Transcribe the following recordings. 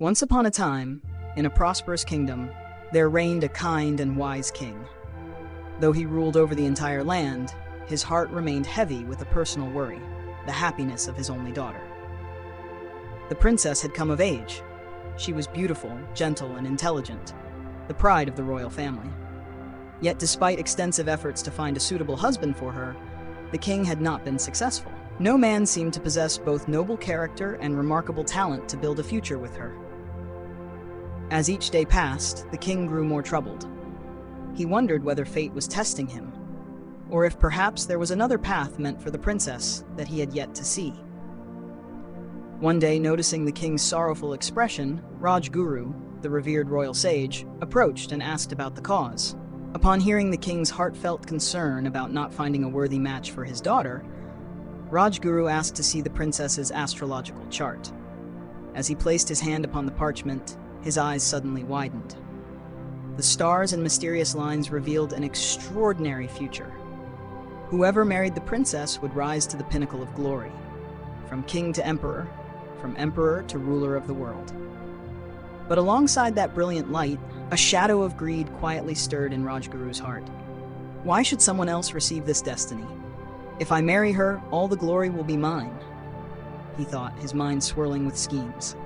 Once upon a time, in a prosperous kingdom, there reigned a kind and wise king. Though he ruled over the entire land, his heart remained heavy with a personal worry, the happiness of his only daughter. The princess had come of age. She was beautiful, gentle, and intelligent, the pride of the royal family. Yet despite extensive efforts to find a suitable husband for her, the king had not been successful. No man seemed to possess both noble character and remarkable talent to build a future with her. As each day passed, the king grew more troubled. He wondered whether fate was testing him, or if perhaps there was another path meant for the princess that he had yet to see. One day, noticing the king's sorrowful expression, Rajguru, the revered royal sage, approached and asked about the cause. Upon hearing the king's heartfelt concern about not finding a worthy match for his daughter, Rajguru asked to see the princess's astrological chart. As he placed his hand upon the parchment, his eyes suddenly widened. The stars and mysterious lines revealed an extraordinary future. Whoever married the princess would rise to the pinnacle of glory, from king to emperor, from emperor to ruler of the world. But alongside that brilliant light, a shadow of greed quietly stirred in Rajguru's heart. Why should someone else receive this destiny? If I marry her, all the glory will be mine, he thought, his mind swirling with schemes.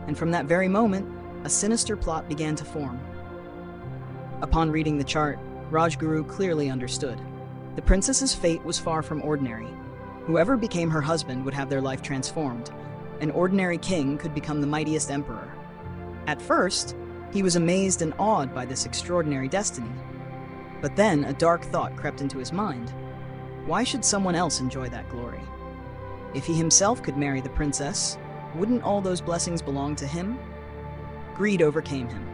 And from that very moment, a sinister plot began to form. Upon reading the chart, Rajguru clearly understood. The princess's fate was far from ordinary. Whoever became her husband would have their life transformed. An ordinary king could become the mightiest emperor. At first, he was amazed and awed by this extraordinary destiny. But then a dark thought crept into his mind. Why should someone else enjoy that glory? If he himself could marry the princess, wouldn't all those blessings belong to him? Greed overcame him,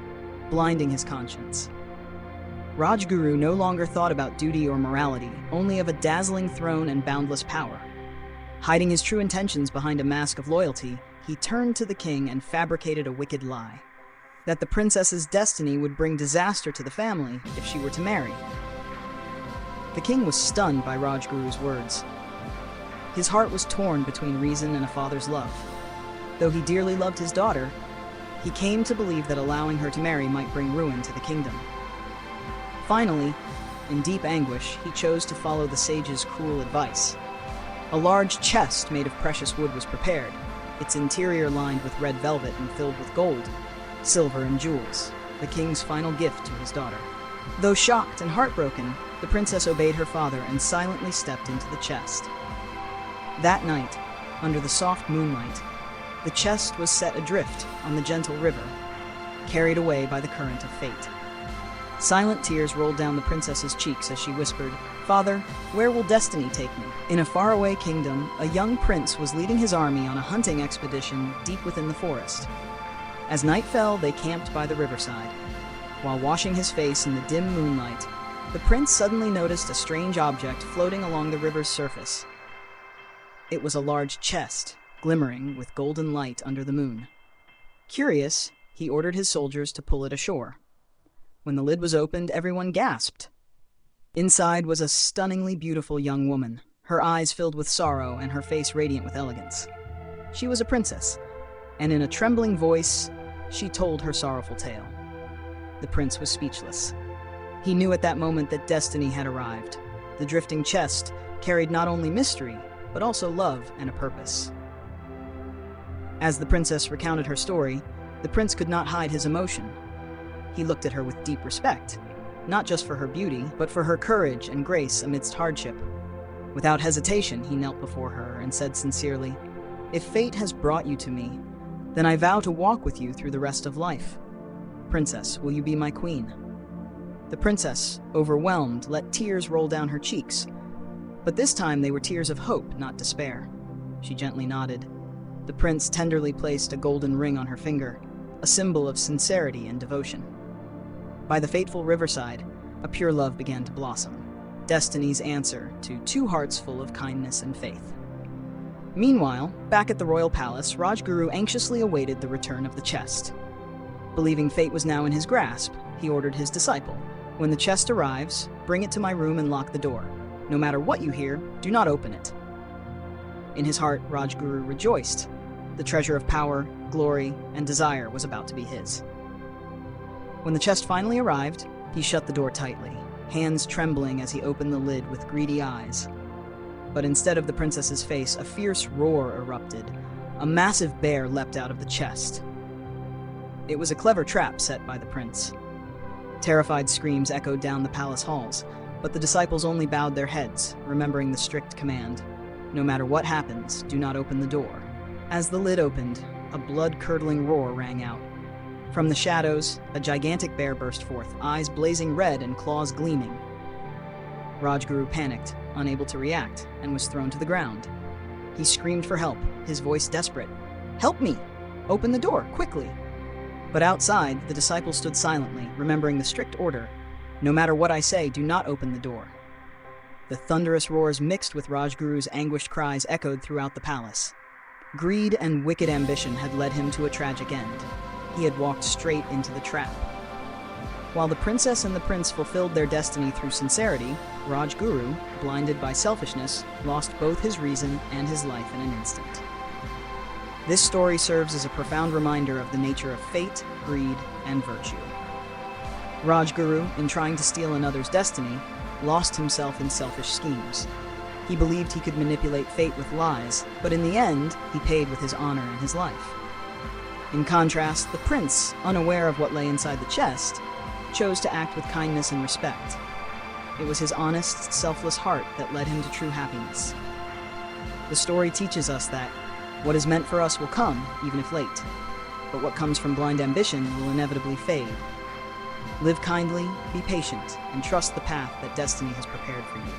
blinding his conscience. Rajguru no longer thought about duty or morality, only of a dazzling throne and boundless power. Hiding his true intentions behind a mask of loyalty, he turned to the king and fabricated a wicked lie. That the princess's destiny would bring disaster to the family if she were to marry. The king was stunned by Rajguru's words. His heart was torn between reason and a father's love. Though he dearly loved his daughter, he came to believe that allowing her to marry might bring ruin to the kingdom. Finally, in deep anguish, he chose to follow the sage's cruel advice. A large chest made of precious wood was prepared, its interior lined with red velvet and filled with gold, silver, and jewels, the king's final gift to his daughter. Though shocked and heartbroken, the princess obeyed her father and silently stepped into the chest. That night, under the soft moonlight, the chest was set adrift on the gentle river, carried away by the current of fate. Silent tears rolled down the princess's cheeks as she whispered, "Father, where will destiny take me?" In a faraway kingdom, a young prince was leading his army on a hunting expedition deep within the forest. As night fell, they camped by the riverside. While washing his face in the dim moonlight, the prince suddenly noticed a strange object floating along the river's surface. It was a large chest, glimmering with golden light under the moon. Curious, he ordered his soldiers to pull it ashore. When the lid was opened, everyone gasped. Inside was a stunningly beautiful young woman, her eyes filled with sorrow and her face radiant with elegance. She was a princess, and in a trembling voice, she told her sorrowful tale. The prince was speechless. He knew at that moment that destiny had arrived. The drifting chest carried not only mystery, but also love and a purpose. As the princess recounted her story, the prince could not hide his emotion. He looked at her with deep respect, not just for her beauty, but for her courage and grace amidst hardship. Without hesitation, he knelt before her and said sincerely, "If fate has brought you to me, then I vow to walk with you through the rest of life. Princess, will you be my queen?" The princess, overwhelmed, let tears roll down her cheeks. But this time they were tears of hope, not despair. She gently nodded. The prince tenderly placed a golden ring on her finger, a symbol of sincerity and devotion. By the fateful riverside, a pure love began to blossom, destiny's answer to two hearts full of kindness and faith. Meanwhile, back at the royal palace, Rajguru anxiously awaited the return of the chest. Believing fate was now in his grasp, he ordered his disciple, "When the chest arrives, bring it to my room and lock the door. No matter what you hear, do not open it." In his heart, Rajguru rejoiced. The treasure of power, glory, and desire was about to be his. When the chest finally arrived, he shut the door tightly, hands trembling as he opened the lid with greedy eyes. But instead of the princess's face, a fierce roar erupted. A massive bear leapt out of the chest. It was a clever trap set by the prince. Terrified screams echoed down the palace halls, but the disciples only bowed their heads, remembering the strict command: no matter what happens, do not open the door. As the lid opened, a blood-curdling roar rang out. From the shadows, a gigantic bear burst forth, eyes blazing red and claws gleaming. Rajguru panicked, unable to react, and was thrown to the ground. He screamed for help, his voice desperate. "Help me! Open the door, quickly!" But outside, the disciples stood silently, remembering the strict order: no matter what I say, do not open the door. The thunderous roars mixed with Rajguru's anguished cries echoed throughout the palace. Greed and wicked ambition had led him to a tragic end. He had walked straight into the trap. While the princess and the prince fulfilled their destiny through sincerity, Rajguru, blinded by selfishness, lost both his reason and his life in an instant. This story serves as a profound reminder of the nature of fate, greed, and virtue. Rajguru, in trying to steal another's destiny, lost himself in selfish schemes. He believed he could manipulate fate with lies, but in the end, he paid with his honor and his life. In contrast, the prince, unaware of what lay inside the chest, chose to act with kindness and respect. It was his honest, selfless heart that led him to true happiness. The story teaches us that what is meant for us will come, even if late, but what comes from blind ambition will inevitably fade. Live kindly, be patient, and trust the path that destiny has prepared for you.